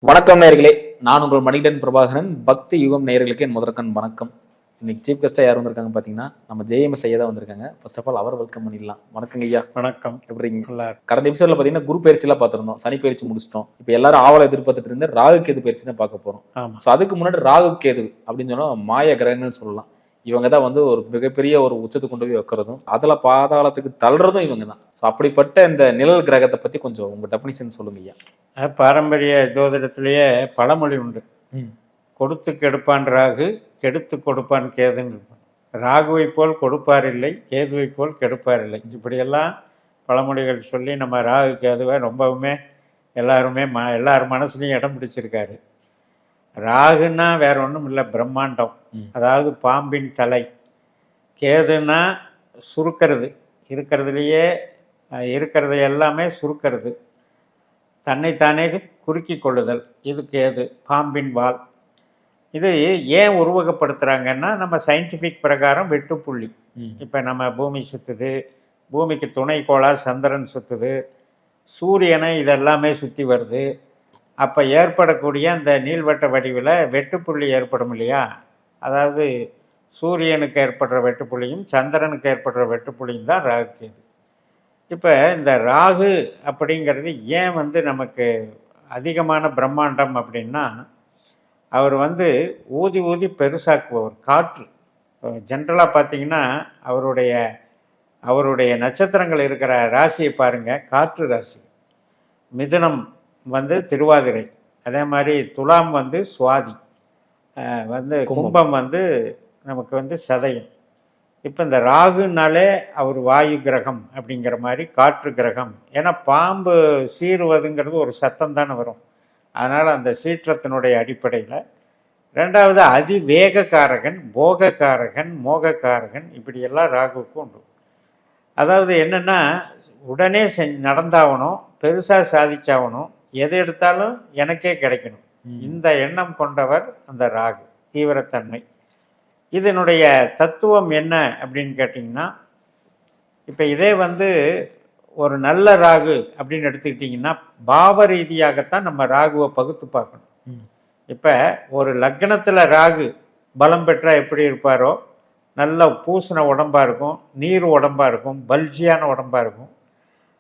வணக்கம் நேயர்களே, நான் உங்கள் மணிகண்டன் பிரபாகரன். பக்தி யுகம் நேயர்களுக்கு என் முதற்கண் வணக்கம். இன்னைக்கு சீஃப் கெஸ்டா யார் வந்திருக்காங்க பாத்தீங்கன்னா, நம்ம ஜேஎம்எஸ் ஐயா தான் வந்திருக்காங்க. ஃபர்ஸ்ட் ஆஃப் ஆல் அவர் வெல்கம் பண்ணிடலாம். வணக்கங்க ஐயா. வணக்கம். எப்படி இருக்கீங்க? கடந்த எபிசோட்ல பாத்தீங்கன்னா குரு பயிற்சி எல்லாம் பார்த்திருந்தோம், சனி பயிற்சி முடிச்சிட்டோம். இப்போ எல்லாரும் ஆவலை எதிர்பார்த்துட்டு இருந்த ராகு கேது பயிற்சி தான் பார்க்க போறோம். ஸோ அதுக்கு முன்னாடி ராகு கேது அப்படின்னு சொன்னா மாய கிரகங்கள்னு சொல்லலாம். இவங்க தான் வந்து ஒரு மிகப்பெரிய ஒரு உச்சத்தை கொண்டு போய் வைக்கிறதும் அதுல பாதாளத்துக்கு தள்ளுறதும் இவங்க தான். ஸோ அப்படிப்பட்ட இந்த நிழல் கிரகத்தை பத்தி கொஞ்சம் உங்க டெஃபினிஷன் சொல்லுங்க ஐயா. பாரம்பரிய ஜோதிடத்திலேயே பழமொழி உண்டு. கொடுத்து கெடுப்பான் ராகு, கெடுத்து கொடுப்பான் கேதுன்னு. ராகுவை போல் கொடுப்பார் இல்லை, கேதுவை போல் கெடுப்பார் இல்லை, இப்படியெல்லாம் பழமொழிகள் சொல்லி நம்ம ராகு கேதுவை ரொம்பவுமே எல்லார் மனசுலையும் இடம் பிடிச்சிருக்காரு. ராகுன்னா வேற ஒன்றும் இல்லை, பிரம்மாண்டம், அதாவது பாம்பின் தலை. கேதுன்னா சுருக்கிறது, இருக்கிறது எல்லாமே சுருக்கிறது, தன்னைத்தானே குறுக்கி கொள்ளுதல், இது கேது, பாம்பின் வால். இது ஏன் உருவகப்படுத்துகிறாங்கன்னா, நம்ம சயின்டிஃபிக் பிரகாரம் வெட்டுப்புள்ளி. இப்போ நம்ம பூமி சுற்றுது, பூமிக்கு துணைக்கோளா சந்திரன் சுற்றுது, சூரியனை இதெல்லாமே சுற்றி வருது. அப்போ ஏற்படக்கூடிய அந்த நீள்வட்ட வடிவில் வெட்டுப்புள்ளி ஏற்படும் இல்லையா? அதாவது சூரியனுக்கு ஏற்படுற வெட்டுப்புள்ளியும் சந்திரனுக்கு ஏற்படுற வெட்டுப்புள்ளியும் தான் ராகு கேது. இப்போ இந்த ராகு அப்படிங்கிறது ஏன் வந்து நமக்கு அதிகமான பிரம்மாண்டம் அப்படின்னா, அவர் வந்து ஊதி ஊதி பெருசாக்குபவர். காற்று ஜென்ரலாக பார்த்திங்கன்னா அவருடைய நட்சத்திரங்கள் இருக்கிற ராசியை பாருங்கள், காற்று ராசி. மிதுனம் வந்து திருவாதிரை, அதே மாதிரி துலாம் வந்து சுவாதி, வந்து கும்பம் வந்து நமக்கு வந்து சதயம். இப்போ இந்த ராகுனாலே அவர் வாயு கிரகம் அப்படிங்கிற மாதிரி காற்று கிரகம். ஏன்னா பாம்பு சீறுவதுங்கிறது ஒரு சத்தம் தானே வரும், அதனால் அந்த சீற்றத்தினுடைய அடிப்படையில். ரெண்டாவது அதிவேகக்காரகன், போகக்காரகன், மோகக்காரகன், இப்படியெல்லாம் ராகுவுக்கு உண்டு. அதாவது என்னென்னா, உடனே நடந்தாகணும், பெருசாக சாதிச்சாகணும், எது எடுத்தாலும் எனக்கே கிடைக்கணும், இந்த எண்ணம் கொண்டவர் அந்த ராகு, தீவிரத்தன்மை. இதனுடைய தத்துவம் என்ன அப்படின்னு கேட்டிங்கன்னா, இப்போ இதே வந்து ஒரு நல்ல ராகு அப்படின்னு எடுத்துக்கிட்டிங்கன்னா, பாவ ரீதியாகத்தான் நம்ம ராகுவை பகுத்து பார்க்கணும். இப்போ ஒரு லக்னத்தில் ராகு பலம் பெற்றால் எப்படி இருப்பாரோ, நல்ல பூசின உடம்பாக இருக்கும், நீர் உடம்பாக இருக்கும், பல்ஜியான உடம்பாக இருக்கும்.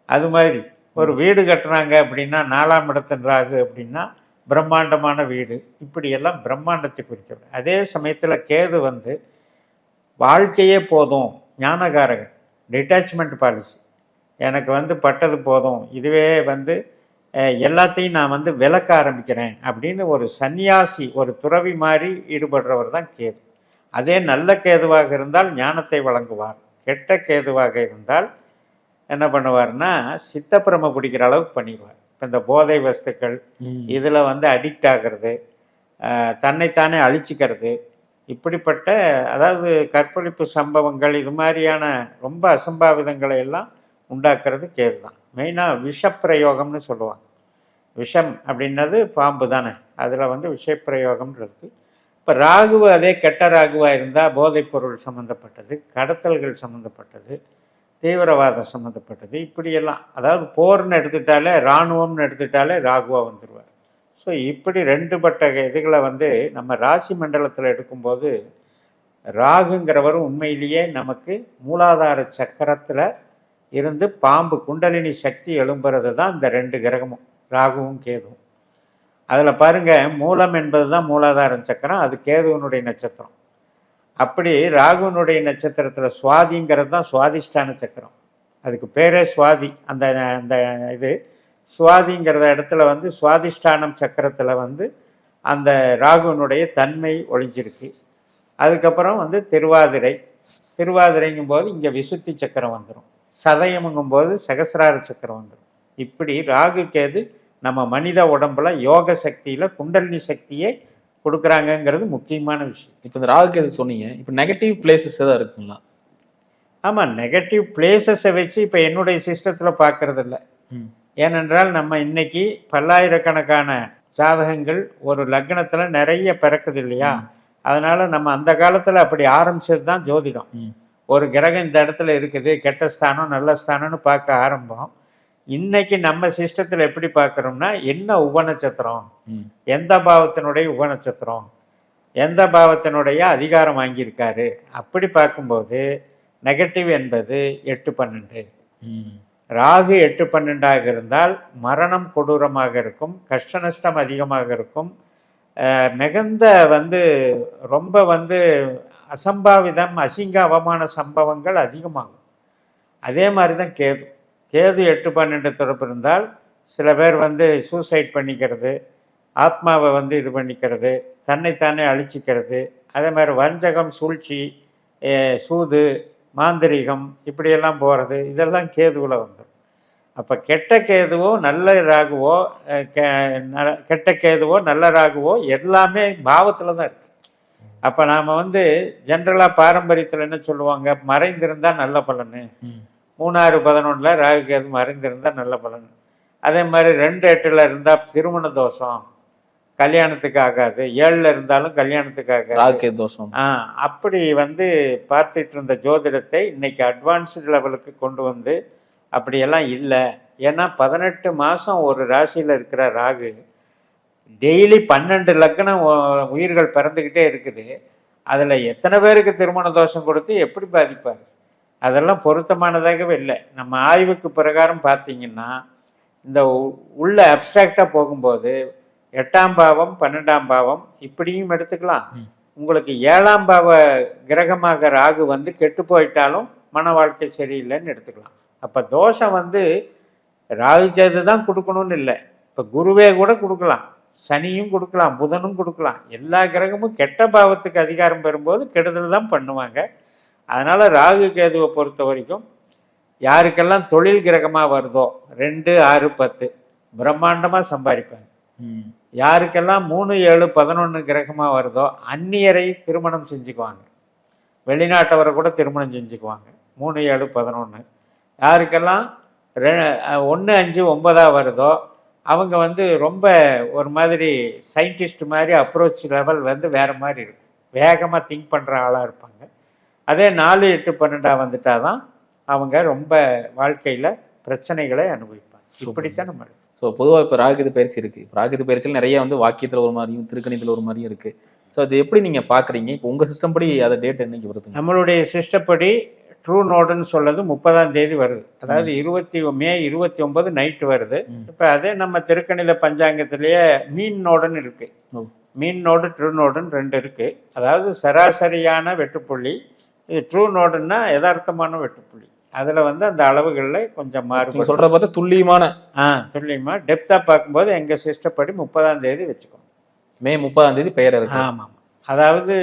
அது மாதிரி ஒரு வீடு கட்டுறாங்க அப்படின்னா 4ஆம் இடத்தின் ராகு அப்படின்னா பிரம்மாண்டமான வீடு, இப்படியெல்லாம் பிரம்மாண்டத்தை குறிக்கிறது. அதே சமயத்தில் கேது வந்து வாழ்க்கையே போதும், ஞானகாரகன், டிட்டாச்மெண்ட் பாலிசி, எனக்கு வந்து பட்டது போதும், இதுவே வந்து எல்லாத்தையும் நான் வந்து விளக்க ஆரம்பிக்கிறேன் அப்படின்னு ஒரு சன்னியாசி, ஒரு துறவி மாதிரி ஈடுபடுறவர் தான் கேது. அதே நல்ல கேதுவாக இருந்தால் ஞானத்தை வழங்குவார், கெட்ட கேதுவாக இருந்தால் என்ன பண்ணுவார்னா சித்தப்பிரம பிடிக்கிற அளவுக்கு பண்ணிடுவார். இப்போ இந்த போதை வஸ்துக்கள் இதில் வந்து அடிக்ட் ஆகிறது, தன்னைத்தானே அழிச்சிக்கிறது, இப்படிப்பட்ட அதாவது கற்பழிப்பு சம்பவங்கள், இது மாதிரியான ரொம்ப அசம்பாவிதங்களை எல்லாம் உண்டாக்குறது கேது தான். மெயினாக விஷப்பிரயோகம்னு சொல்லுவாங்க. விஷம் அப்படின்னது பாம்பு தானே, அதில் வந்து விஷப்பிரயோகம்ன்றது. இப்போ ராகுவு அதே கெட்ட ராகுவாக இருந்தால் போதைப்பொருள் சம்மந்தப்பட்டது, கடத்தல்கள் சம்மந்தப்பட்டது, தீவிரவாதம் சம்மந்தப்பட்டது, இப்படியெல்லாம். அதாவது போர்னு எடுத்துட்டாலே, இராணுவம்னு எடுத்துட்டாலே ராகுவாக வந்துடுவார். ஸோ இப்படி ரெண்டுபட்ட இதுகளை வந்து நம்ம ராசி மண்டலத்தில் எடுக்கும்போது, ராகுங்கிறவரும் உண்மையிலேயே நமக்கு மூலாதார சக்கரத்தில் இருந்து பாம்பு குண்டலினி சக்தி எழும்புறது தான் இந்த ரெண்டு கிரகமும், ராகுவும் கேதுவும். அதில் பாருங்கள், மூலம் என்பது தான் மூலாதார சக்கரம், அது கேதுவனுடைய நட்சத்திரம். அப்படி ராகுனுடைய நட்சத்திரத்தில் சுவாதிங்கிறது தான் சுவாதிஷ்டான சக்கரம், அதுக்கு பேரே சுவாதி. அந்த அந்த இது சுவாதிங்கிறத இடத்துல வந்து சுவாதிஷ்டானம் சக்கரத்தில் வந்து அந்த ராகுனுடைய தன்மை ஒழிஞ்சிருக்கு. அதுக்கப்புறம் வந்து திருவாதிரைங்கும் போது இங்கே விசுத்தி சக்கரம் வந்துடும், சதயமுங்கும்போது சகசிரார சக்கரம் வந்துடும். இப்படி ராகு கேது நம்ம மனித உடம்புல யோக சக்தியில் குண்டலினி சக்தியை கொடுக்குறாங்கங்கிறது முக்கியமான விஷயம். இப்போ இந்த ராகு கேது சொன்னீங்க, இப்போ நெகட்டிவ் பிளேசஸ் தான் இருக்குங்களா? ஆமாம், நெகட்டிவ் பிளேசஸை வச்சு இப்போ என்னுடைய சிஸ்டத்தில் பார்க்கறது இல்லை. ஏனென்றால் நம்ம இன்னைக்கு பல்லாயிரக்கணக்கான ஜாதகங்கள் ஒரு லக்னத்தில் நிறைய பிறக்குது இல்லையா? அதனால நம்ம அந்த காலத்தில் அப்படி ஆரம்பிச்சது தான் ஜோதிடம். ஒரு கிரகம் இந்த இடத்துல இருக்குது, கெட்ட ஸ்தானம் நல்ல ஸ்தானம்னு பார்க்க ஆரம்பம். இன்னைக்கு நம்ம சிஸ்டத்தில் எப்படி பார்க்குறோம்னா, என்ன உபநட்சத்திரம், ம். எந்த பாவத்தினுடைய உபநட்சத்திரம், எந்த பாவத்தினுடைய அதிகாரம் வாங்கியிருக்காரு, அப்படி பார்க்கும்போது நெகட்டிவ் என்பது 8-12. ம். ராகு 8-12ஆக இருந்தால் மரணம் கொடூரமாக இருக்கும், கஷ்ட நஷ்டம் அதிகமாக இருக்கும், மிகுந்த ரொம்ப அசம்பாவிதம், அசிங்க அவமான சம்பவங்கள் அதிகமாகும். அதே மாதிரி தான் கேது. கேது 8-12 தொடர்பு இருந்தால் சில பேர் சூசைட் பண்ணிக்கிறது, ஆத்மாவை இது பண்ணிக்கிறது, தன்னைத்தானே அழிச்சிக்கிறது, அதே மாதிரி வஞ்சகம், சூழ்ச்சி, சூது, மாந்திரிகம், இப்படியெல்லாம் போகிறது, இதெல்லாம் கேதுவில் வந்துடும். அப்போ கெட்ட கேதுவோ நல்ல ராகுவோ, கெட்ட கேதுவோ நல்ல ராகுவோ எல்லாமே பாவத்தில் தான் இருக்குது. அப்போ நாம் ஜென்ரலாக பாரம்பரியத்தில் என்ன சொல்லுவாங்க, மறைந்திருந்தால் நல்ல பலன். 3-6-11 ராகு கேது மறைந்திருந்தால் நல்ல பலன். அதே மாதிரி 2-8 இருந்தால் திருமண தோஷம், கல்யாணத்துக்கு ஆகாது. 7 இருந்தாலும் கல்யாணத்துக்கு ஆகாது. தோஷம். அப்படி பார்த்துட்டு இருந்த ஜோதிடத்தை இன்னைக்கு அட்வான்ஸ்டு லெவலுக்கு கொண்டு அப்படியெல்லாம் இல்லை. ஏன்னா 18 மாதம் ஒரு ராசியில் இருக்கிற ராகு டெய்லி 12 லக்னம் உயிர்கள் பிறந்துக்கிட்டே இருக்குது. அதில் எத்தனை பேருக்கு திருமண தோஷம் கொடுத்து எப்படி பாதிப்பார்? அதெல்லாம் பொருத்தமானதாகவே இல்லை. நம்ம ஆய்வுக்கு பிரகாரம் பார்த்தீங்கன்னா, இந்த உள்ள அப்டிராக்டாக போகும்போது 8ஆம் பாவம் 12ஆம் பாவம் இப்படியும் எடுத்துக்கலாம். உங்களுக்கு 7ஆம் பாவ கிரகமாக ராகு கெட்டு போயிட்டாலும் மன வாழ்க்கை சரியில்லைன்னு எடுத்துக்கலாம். அப்போ தோஷம் ராகு கேது தான் கொடுக்கணும்னு இல்லை. இப்போ குருவே கூட கொடுக்கலாம், சனியும் கொடுக்கலாம், புதனும் கொடுக்கலாம். எல்லா கிரகமும் கெட்ட பாவத்துக்கு அதிகாரம் பெறும்போது கெடுதல் தான் பண்ணுவாங்க. அதனால் ராகு கேதுவை பொறுத்த வரைக்கும் யாருக்கெல்லாம் தொழில் கிரகமாக வருதோ 2-6-10 பிரம்மாண்டமாக சம்பாதிப்பாங்க. யாருக்கெல்லாம் 3-7-11 கிரகமாக வருதோ அந்நியரை திருமணம் செஞ்சுக்குவாங்க, வெளிநாட்டவரை கூட திருமணம் செஞ்சுக்குவாங்க. 3-7-11. யாருக்கெல்லாம் 1-5-9 வருதோ அவங்க ரொம்ப ஒரு மாதிரி சயின்டிஸ்ட் மாதிரி அப்ரோச் லெவல் வேறு மாதிரி இருக்கும், வேகமாக திங்க் பண்ணுற ஆளாக இருப்பாங்க. அதே 4-8-12 வந்துட்டால் தான் அவங்க ரொம்ப வாழ்க்கையில் பிரச்சனைகளை அனுபவிப்பாங்க. இப்படித்தான் நம்ம. ஸோ பொதுவாக இப்போ ராகுகேது பயிற்சி இருக்குது. இப்போ ராகுகேது பயிற்சியில் நிறைய வாக்கியத்தில் ஒரு மாதிரியும் திருக்கணித்தில் ஒரு மாதிரியும் இருக்குது. ஸோ அது எப்படி நீங்கள் பார்க்குறீங்க? இப்போ உங்கள் சிஸ்டம் படி அதை டேட் என்னைக்கு வருது? நம்மளுடைய சிஸ்டப்படி ட்ரூ நோடுன்னு சொல்லது 30ஆம் தேதி வருது. அதாவது மே 29 நைட்டு வருது. இப்போ அதே நம்ம திருக்கணித பஞ்சாங்கத்திலேயே மீன் நோடுன்னு இருக்குது. மீன் நோடு ட்ரூ நோடுன்னு 2 இருக்குது. அதாவது சராசரியான வெட்டுப்புள்ளி. இது ட்ரூ நோடுன்னா யதார்த்தமான வெட்டுப்புள்ளி. அதில் அந்த அளவுகளில் கொஞ்சம் மாறுபடும். சொல்கிற பார்த்தா துல்லியமாக டெப்த்தாக பார்க்கும்போது எங்கள் சிஸ்டப்படி 30ஆம் தேதி வச்சுக்கோங்க. மே 30ஆம் தேதி பெயர் இருக்கு. ஆமாம். அதாவது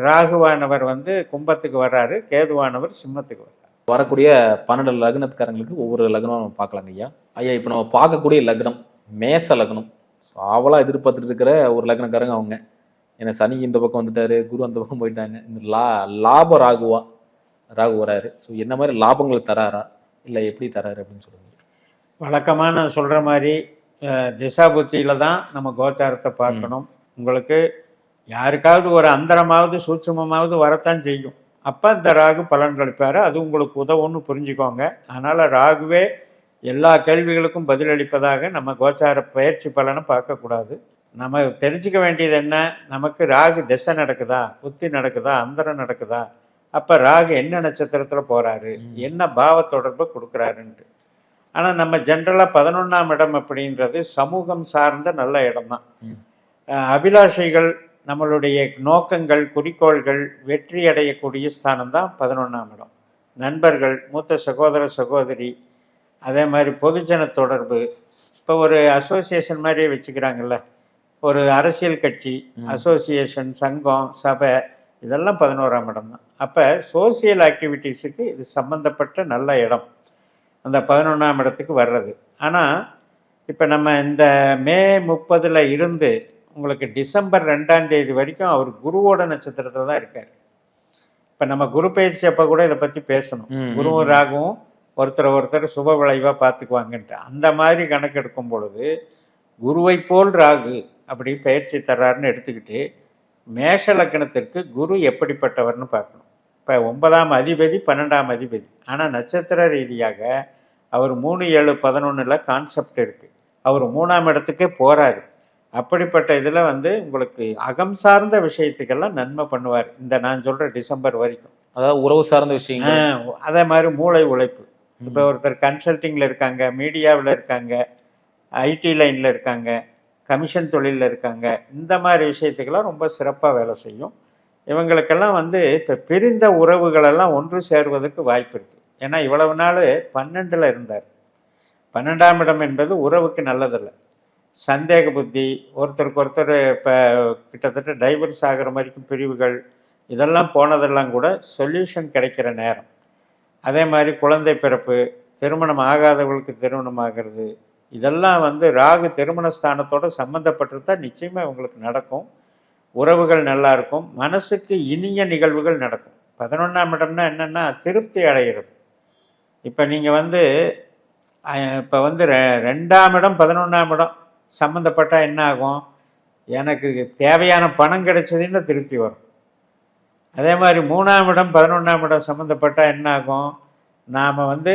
ராகுவானவர் கும்பத்துக்கு வர்றாரு, கேதுவானவர் சிம்மத்துக்கு வர்றாரு. வரக்கூடிய 12 லக்னத்துக்காரங்களுக்கு ஒவ்வொரு லக்னம் நம்ம பார்க்கலாங்க ஐயா. இப்போ நம்ம பார்க்கக்கூடிய லக்னம் மேச லக்னம். ஸோ அவளாக எதிர்பார்த்துட்டு இருக்கிற ஒரு லக்னக்காரங்க அவங்க. ஏன்னா சனி இந்த பக்கம் வந்துட்டாரு, குரு அந்த பக்கம் போயிட்டாங்க. இந்த லாப ராகு வராரு. ஸோ என்ன மாதிரி லாபங்களை தராரா இல்லை எப்படி தராரு அப்படின்னு சொல்லுங்க. வழக்கமாக நான் சொல்கிற மாதிரி திசா புத்தியில் தான் நம்ம கோச்சாரத்தை பார்க்கணும். உங்களுக்கு யாருக்காவது ஒரு அந்தரமாவது சூட்சுமமாவது வரத்தான் செய்யும். அப்போ இந்த ராகு பலன் கழிப்பார். அது உங்களுக்கு உதவுன்னு புரிஞ்சுக்கோங்க. அதனால் ராகுவே எல்லா கேள்விகளுக்கும் பதிலளிப்பதாக நம்ம கோச்சார பயிற்சி பலனை பார்க்கக்கூடாது. நம்ம தெரிஞ்சுக்க வேண்டியது என்ன, நமக்கு ராகு திசை நடக்குதா, புத்தி நடக்குதா, அந்தரம் நடக்குதா, அப்போ ராகு என்ன நட்சத்திரத்தில் போகிறாரு, என்ன பாவ தொடர்பை கொடுக்குறாருன்ட்டு. ஆனால் நம்ம ஜென்ரலாக 11ஆம் இடம் அப்படின்றது சமூகம் சார்ந்த நல்ல இடம் தான். அபிலாஷைகள், நம்மளுடைய நோக்கங்கள், குறிக்கோள்கள் வெற்றி அடையக்கூடிய ஸ்தானம் தான் 11ஆம் இடம். நண்பர்கள், மூத்த சகோதர சகோதரி, அதே மாதிரி பொதுஜன தொடர்பு. இப்போ ஒரு அசோசியேஷன் மாதிரியே வச்சுக்கிறாங்கல்ல, ஒரு அரசியல் கட்சி, அசோசியேஷன், சங்கம், சபை, இதெல்லாம் 11ஆம் இடம் தான். அப்போ சோசியல் ஆக்டிவிட்டீஸுக்கு இது சம்மந்தப்பட்ட நல்ல இடம் அந்த 11ஆம் இடத்துக்கு வர்றது. ஆனால் இப்போ நம்ம இந்த மே 30 இருந்து உங்களுக்கு டிசம்பர் 2ஆம் தேதி வரைக்கும் அவர் குருவோட நட்சத்திரத்தில் தான் இருக்கார். இப்போ நம்ம குரு பயிற்சி அப்போ கூட இதை பற்றி பேசணும். குருவும் ராகுவும் ஒருத்தர் சுப விளைவாக பார்த்துக்குவாங்கன்ட்டு. அந்த மாதிரி கணக்கெடுக்கும் பொழுது குருவை போல் ராகு அப்படி பயிற்சி தர்றாருன்னு எடுத்துக்கிட்டு மேஷ லக்னத்திற்கு குரு எப்படிப்பட்டவர்னு பார்க்கணும். இப்போ 9ஆம் அதிபதி 12ஆம் அதிபதி. ஆனால் நட்சத்திர ரீதியாக அவர் 3-7-11 கான்செப்ட் இருக்குது. அவர் 3ஆம் இடத்துக்கே போகிறாரு. அப்படிப்பட்ட இதில் வந்து உங்களுக்கு அகம் சார்ந்த விஷயத்துக்கெல்லாம் நன்மை பண்ணுவார் இந்த நான் சொல்கிற டிசம்பர் வரைக்கும். அதாவது உறவு சார்ந்த விஷயங்கள். அதே மாதிரி மூளை உழைப்பு. இப்போ ஒருத்தர் கன்சல்டிங்கில் இருக்காங்க, மீடியாவில் இருக்காங்க, ஐடி லைனில் இருக்காங்க, கமிஷன் தொழிலில் இருக்காங்க, இந்த மாதிரி விஷயத்துக்கெல்லாம் ரொம்ப சிறப்பாக வேலை செய்யும். இவங்களுக்கெல்லாம் வந்து இப்போ பிரிந்த உறவுகளெல்லாம் ஒன்று சேருவதற்கு வாய்ப்பு இருக்குது. ஏன்னா இவ்வளவு நாள் 12ல் இருந்தார். 12ஆம் இடம் என்பது உறவுக்கு நல்லதில்லை. சந்தேக புத்தி, ஒருத்தருக்கு ஒருத்தர் இப்போ கிட்டத்தட்ட டைவர்ஸ் ஆகிற மாதிரிக்கும் பிரிவுகள், இதெல்லாம் போனதெல்லாம் கூட சொல்யூஷன் கிடைக்கிற நேரம். அதே மாதிரி குழந்தை பிறப்பு, திருமணம் ஆகாதவர்களுக்கு திருமணம் ஆகிறது, இதெல்லாம் வந்து ராகு திருமண ஸ்தானத்தோடு சம்மந்தப்பட்டிருந்தால் நிச்சயமாக இவங்களுக்கு நடக்கும். உறவுகள் நல்லா இருக்கும், மனசுக்கு இனிய நிகழ்வுகள் நடக்கும். 11ஆம் இடம்னா என்னென்னா திருப்தி அடைகிறது. இப்போ நீங்கள் வந்து இப்போ வந்து 2ஆம் இடம் 11ஆம் இடம் சம்மந்தப்பட்டால் என்ன ஆகும்? எனக்கு தேவையான பணம் கிடைச்சதுன்னு திருப்தி வரும். அதே மாதிரி 3ஆம் இடம் 11ஆம் இடம் சம்மந்தப்பட்டால் என்ன ஆகும்? நாம் வந்து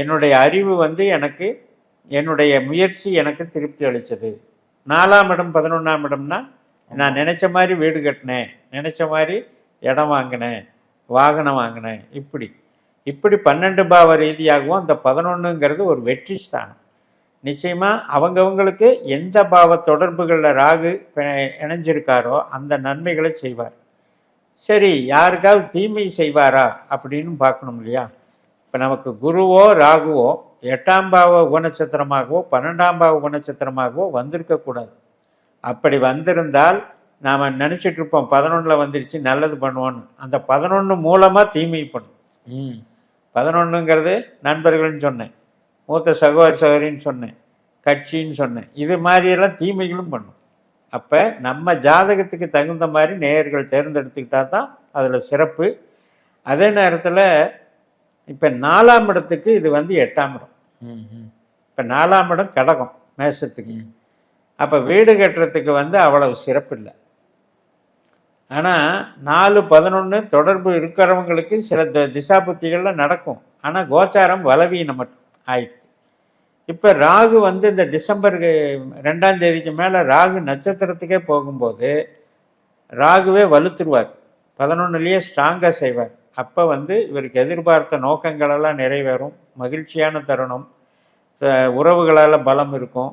என்னுடைய அறிவு வந்து எனக்கு, என்னுடைய முயற்சி எனக்கு திருப்தி அளித்தது. 4ஆம் இடம் 11ஆம் இடம்னா நான் நினச்ச மாதிரி வீடு கட்டினேன், நினச்ச மாதிரி இடம் வாங்கினேன், வாகனம் வாங்கினேன். இப்படி 12 பாவ ரீதியாகவும் அந்த 11ங்கிறது ஒரு வெற்றி ஸ்தானம். நிச்சயமாக அவங்கவுங்களுக்கு எந்த பாவ தொடர்புகளில் ராகு இணைஞ்சிருக்காரோ அந்த நன்மைகளை செய்வார். சரி, யாருக்காவது தீமை செய்வாரா அப்படின்னு பார்க்கணும் இல்லையா? இப்போ நமக்கு குருவோ ராகுவோ 8ஆம் பாவ உபநட்சத்திரமாகவோ 12ஆம் பாவ உபநட்சத்திரமாகவோ வந்திருக்கக்கூடாது. அப்படி வந்திருந்தால் நாம் நினச்சிட்டு இருப்போம் 11ல் வந்துருச்சு நல்லது பண்ணுவோன்னு. அந்த 11 மூலமாக தீமை பண்ணும். 11ங்கிறது நண்பர்கள்னு சொன்னேன், மூத்த சகோதர சகோதரின்னு சொன்னேன், கட்சின்னு சொன்னேன், இது மாதிரியெல்லாம் தீமைகளும் பண்ணும். அப்போ நம்ம ஜாதகத்துக்கு தகுந்த மாதிரி நேயர்கள் தேர்ந்தெடுத்துக்கிட்டா தான் அதில் சிறப்பு. அதே நேரத்தில் இப்போ 4ஆம் இடத்துக்கு இது வந்து 8ஆம் இடம். இப்போ 4ஆம் இடம் கடகம் மேசத்துக்கு. அப்போ வீடு கட்டுறதுக்கு வந்து அவ்வளவு சிறப்பு இல்லை. ஆனால் 4-11 தொடர்பு இருக்கிறவங்களுக்கு சில திசா புத்திகள்லாம் நடக்கும். ஆனால் கோச்சாரம் பலவீனம் மட்டும் ஆயிடுச்சு. இப்போ ராகு வந்து இந்த டிசம்பர் 2ஆம் தேதிக்கு மேலே ராகு நட்சத்திரத்துக்கே போகும்போது ராகுவே வலுத்துருவார், 11லேயே ஸ்ட்ராங்காக செய்வார். அப்போ வந்து இவருக்கு எதிர்பார்த்த நோக்கங்களெல்லாம் நிறைவேறும், மகிழ்ச்சியான தருணம், உறவுகளால் பலம் இருக்கும்,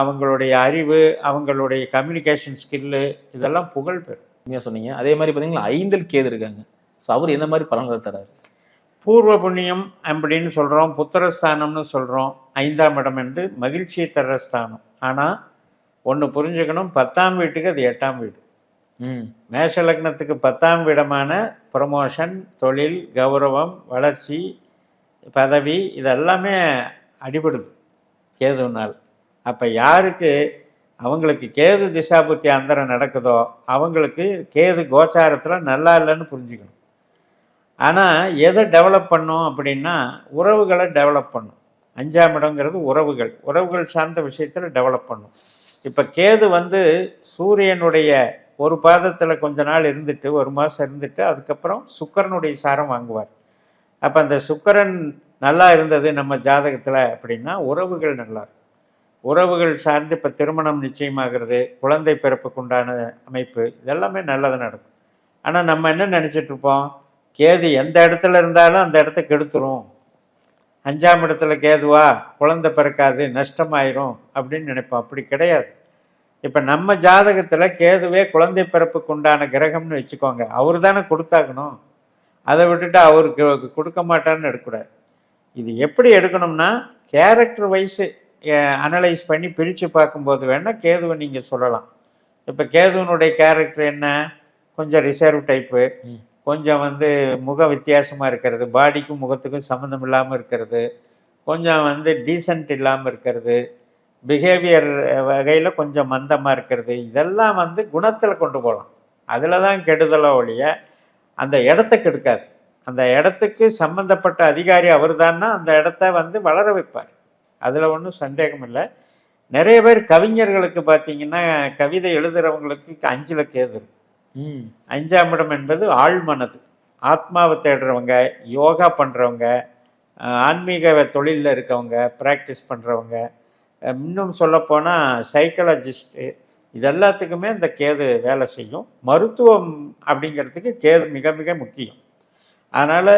அவங்களுடைய அறிவு, அவங்களுடைய கம்யூனிகேஷன் ஸ்கில்லு இதெல்லாம் புகழ் பெறும். சொன்னீங்க. அதே மாதிரி பார்த்தீங்கன்னா 5ல் கேது இருக்காங்க. ஸோ அவர் என்ன மாதிரி பலன்களை தராரு? பூர்வ புண்ணியம் அப்படின்னு சொல்கிறோம், புத்திரஸ்தானம்னு சொல்கிறோம். 5ஆம் இடம் என்று மகிழ்ச்சியை தர்ற ஸ்தானம். ஆனால் ஒன்று புரிஞ்சுக்கணும், 10ஆம் வீட்டுக்கு அது 8ஆம் வீடு. மேஷ லக்னத்துக்கு 10ஆம் வீடமான ப்ரமோஷன், தொழில், கௌரவம், வளர்ச்சி, பதவி இதெல்லாமே அடிபடுது கேதுனால். அப்போ யாருக்கு அவங்களுக்கு கேது திசாபுத்தி அந்தரம் நடக்குதோ அவங்களுக்கு கேது கோச்சாரத்தில் நல்லா இல்லைன்னு புரிஞ்சுக்கணும். ஆனால் எதை டெவலப் பண்ணும் அப்படின்னா உறவுகளை டெவலப் பண்ணும். 5ஆம் இடங்கிறது உறவுகள் சார்ந்த விஷயத்தில் டெவலப் பண்ணும். இப்போ கேது வந்து சூரியனுடைய ஒரு பாதத்தில் கொஞ்ச நாள் இருந்துட்டு, ஒரு மாதம் இருந்துட்டு, அதுக்கப்புறம் சுக்கிரனுடைய சாரம் வாங்குவார். அப்போ அந்த சுக்கிரன் நல்லா இருந்தது நம்ம ஜாதகத்தில் அப்படின்னா உறவுகள் நல்லா இருக்கும். உறவுகள் சார்ந்து இப்போ திருமணம் நிச்சயமாகிறது, குழந்தை பிறப்புக்கு உண்டான அமைப்பு, இதெல்லாமே நல்லது நடக்கும். ஆனால் நம்ம என்ன நினச்சிட்ருப்போம், கேது எந்த இடத்துல இருந்தாலும் அந்த இடத்த கெடுத்துரும், 5ஆம் இடத்துல கேதுவா குழந்தை பிறக்காது, நஷ்டமாயிரும் அப்படின்னு நினைப்போம். அப்படி கிடையாது. இப்போ நம்ம ஜாதகத்தில் கேதுவே குழந்தை பிறப்புக்கு உண்டான கிரகம்னு வச்சுக்கோங்க, அவர் தானே கொடுத்தாக்கணும். அதை விட்டுட்டு அவருக்கு கொடுக்க மாட்டார்னு எடுக்கக்கூடாது. இது எப்படி எடுக்கணும்னா கேரக்டர் வைஸு அனலைஸ் பண்ணி பிரித்து பார்க்கும்போது வேணால் கேதுவை நீங்கள் சொல்லலாம். இப்போ கேதுவனுடைய கேரக்டர் என்ன, கொஞ்சம் ரிசர்வ் டைப்பு, கொஞ்சம் வந்து முக வித்தியாசமாக இருக்கிறது, பாடிக்கும் முகத்துக்கும் சம்மந்தம் இல்லாமல் இருக்கிறது, கொஞ்சம் வந்து டீசென்ட் இல்லாமல் இருக்கிறது, பிஹேவியர் வகையில் கொஞ்சம் மந்தமாக இருக்கிறது, இதெல்லாம் வந்து குணத்தில் கொண்டு போகலாம். அதில் தான் கெடுதலோ ஒழிய அந்த இடத்த கெடுக்காது. அந்த இடத்துக்கு சம்மந்தப்பட்ட அதிகாரி அவர் தான்னா அந்த இடத்த வந்து வளர வைப்பார். அதில் ஒன்றும் சந்தேகம் இல்லை. நிறைய பேர் கவிஞர்களுக்கு பார்த்தீங்கன்னா கவிதை எழுதுகிறவங்களுக்கு 5ல் கேது. 5ஆம் இடம் என்பது ஆழ்மனது, ஆத்மாவை தேடுறவங்க, யோகா பண்ணுறவங்க, ஆன்மீக தொழிலில் இருக்கவங்க, ப்ராக்டிஸ் பண்ணுறவங்க, இன்னும் சொல்லப்போனால் சைக்காலஜிஸ்ட்டு, இது எல்லாத்துக்குமே இந்த கேது வேலை செய்யும். மருத்துவம் அப்படிங்கிறதுக்கு கேது மிக மிக முக்கியம். அதனால்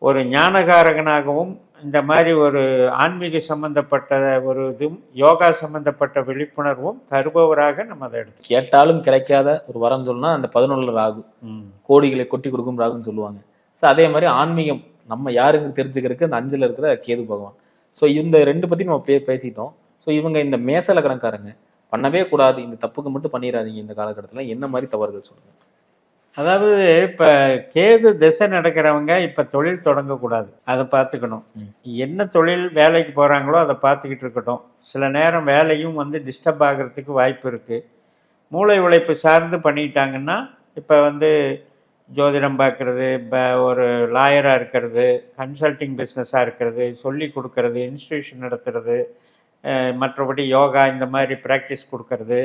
ஒரு ஞானகாரகனாகவும் இந்த மாதிரி ஒரு ஆன்மீக சம்பந்தப்பட்ட ஒரு இதுவும் யோகா சம்பந்தப்பட்ட விழிப்புணர்வும் தருபவராக நம்ம அதை எடுத்து கேட்டாலும் கிடைக்காத ஒரு வரம் சொன்னா அந்த 11 ராகு கோடிகளை கொட்டி கொடுக்கும் ராகுன்னு சொல்லுவாங்க. ஸோ அதே மாதிரி ஆன்மீகம் நம்ம யாருக்கு தெரிஞ்சுக்கிறதுக்கு அந்த 5ல் இருக்கிற கேது பகவான். ஸோ இந்த 2 பத்தி நம்ம பேசிட்டோம். ஸோ இவங்க இந்த மேச லக்னக்காரங்க பண்ணவே கூடாது, இந்த தப்புக்கு மட்டும் பண்ணிடாதீங்க இந்த காலகட்டத்தில், என்ன மாதிரி தவறுகள் சொல்லுங்க? அதாவது இப்போ கேது திசை நடக்கிறவங்க இப்போ தொழில் தொடங்கக்கூடாது, அதை பார்த்துக்கணும். என்ன தொழில் வேலைக்கு போகிறாங்களோ அதை பார்த்துக்கிட்டு இருக்கட்டும். சில நேரம் வேலையும் வந்து டிஸ்டர்ப் ஆகிறதுக்கு வாய்ப்பு இருக்குது. மூளை உழைப்பு சார்ந்து பண்ணிட்டாங்கன்னா, இப்போ வந்து ஜோதிடம் பார்க்குறது, இப்போ ஒரு லாயராக இருக்கிறது, கன்சல்டிங் பிஸ்னஸாக இருக்கிறது, சொல்லி கொடுக்கறது, இன்ஸ்டியூஷன் நடத்துறது, மற்றபடி யோகா இந்த மாதிரி ப்ராக்டிஸ் கொடுக்கறது,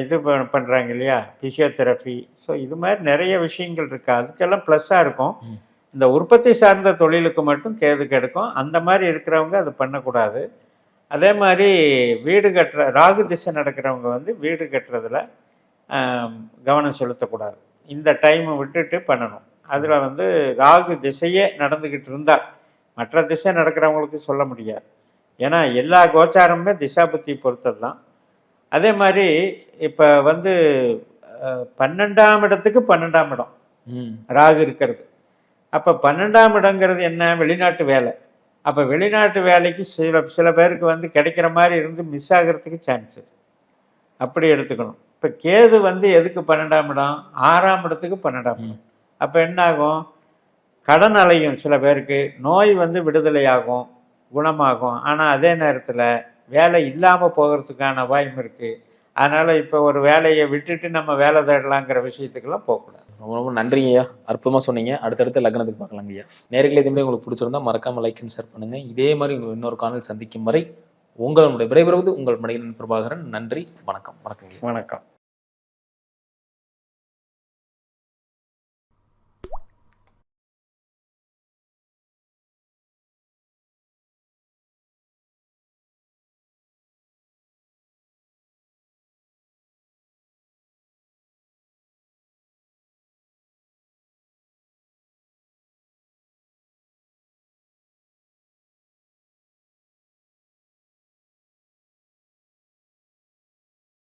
இது பண்ணுறாங்க இல்லையா, ஃபிசியோதெரப்பி. ஸோ இது மாதிரி நிறைய விஷயங்கள் இருக்குது, அதுக்கெல்லாம் ப்ளஸ்ஸாக இருக்கும். இந்த உற்பத்தி சார்ந்த தொழிலுக்கு மட்டும் கேது கெடுக்கும். அந்த மாதிரி இருக்கிறவங்க அது பண்ணக்கூடாது. அதே மாதிரி வீடு கட்டுற ராகு திசை நடக்கிறவங்க வந்து வீடு கட்டுறதுல கவனம் செலுத்தக்கூடாது. இந்த டைமை விட்டுட்டு பண்ணணும். அதில் வந்து ராகு திசையே நடந்துக்கிட்டு இருந்தால், மற்ற திசை நடக்கிறவங்களுக்கு சொல்ல முடியாது. ஏன்னா எல்லா கோச்சாரமுமே திசாபுத்தி பொறுத்தது தான். அதே மாதிரி இப்போ வந்து 12ஆம் இடத்துக்கு 12ஆம் இடம் ராகு இருக்கிறது. அப்போ 12ஆம் இடங்கிறது என்ன, வெளிநாட்டு வேலை. அப்போ வெளிநாட்டு வேலைக்கு சில பேருக்கு வந்து கிடைக்கிற மாதிரி இருந்து மிஸ் ஆகிறதுக்கு சான்ஸு, அப்படி எடுத்துக்கணும். இப்போ கேது வந்து எதுக்கு 12ஆம் இடம், 6ஆம் இடத்துக்கு 12ஆம் இடம். அப்போ என்ன ஆகும், கடன் அலையும், சில பேருக்கு நோய் வந்து விடுதலை ஆகும், குணமாகும். ஆனால் அதே நேரத்தில் வேலை இல்லாமல் போகிறதுக்கான வாய்ப்பு இருக்குது. அதனால் இப்போ ஒரு வேலையை விட்டுட்டு நம்ம வேலை தேடலாங்கிற விஷயத்துக்கெல்லாம் போகக்கூடாது. ரொம்ப ரொம்ப நன்றிங்கய்யா, அற்புதமாக சொன்னீங்க. அடுத்தடுத்த லக்னத்துக்கு பார்க்கலாங்கய்யா. நேர்களை இதுமாதிரி உங்களுக்கு பிடிச்சிருந்தா மறக்காமல் லைக் அண்ட் ஷேர் பண்ணுங்கள். இதே மாதிரி உங்களுக்கு இன்னொரு காணொலி சந்திக்கும் வரை உங்களுடைய விடைபெறுவது உங்கள் மணிகண்டன் பிரபாகரன். நன்றி, வணக்கம். வணக்கங்க. வணக்கம்.